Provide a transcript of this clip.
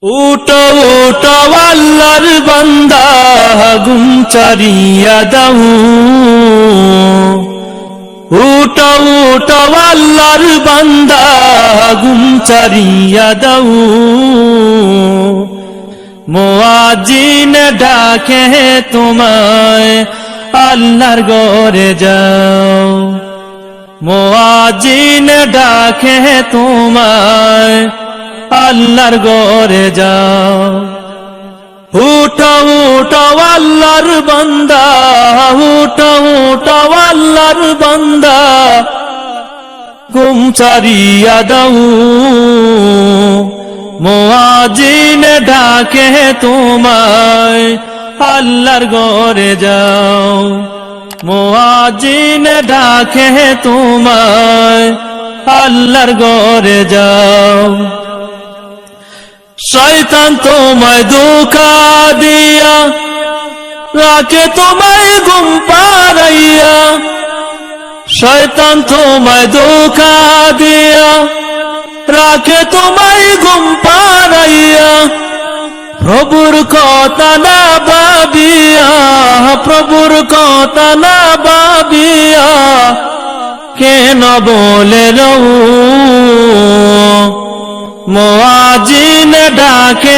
উটো উটো আল্লাহর বান্দা গুম চারিয়া দাও। উটো উটো আল্লাহর বান্দা গুম চারিয়া দাও। মুয়াজ্জিন ডাকে তোমায় আল্লাহর ঘরে যাও। মুয়াজ্জিন ডাকে তোমায় আল্লাহর ঘরে যাও। উঠো উঠো আল্লাহর বান্দা, উঠো উঠো আল্লাহর বান্দা ঘুম ছাড়িয়া দাও। মুয়াজ্জিন ডাকে তোমায় আল্লাহর ঘরে যাও। মুয়াজ্জিন ডাকে তোমায় আল্লাহর ঘরে যাও। শয়তান তোমায় ধোঁকা দিয়া রাখে তোমায় ঘুম পাড়াইয়া। শয়তান তোমায় ধোঁকা দিয়া রাখে তোমায় ঘুম পাড়াইয়া। প্রভুর কথা না ভাবিয়া, প্রভুর কথা না ভাবিয়া কেন বলে রও। মুয়াজ্জিন ডাকে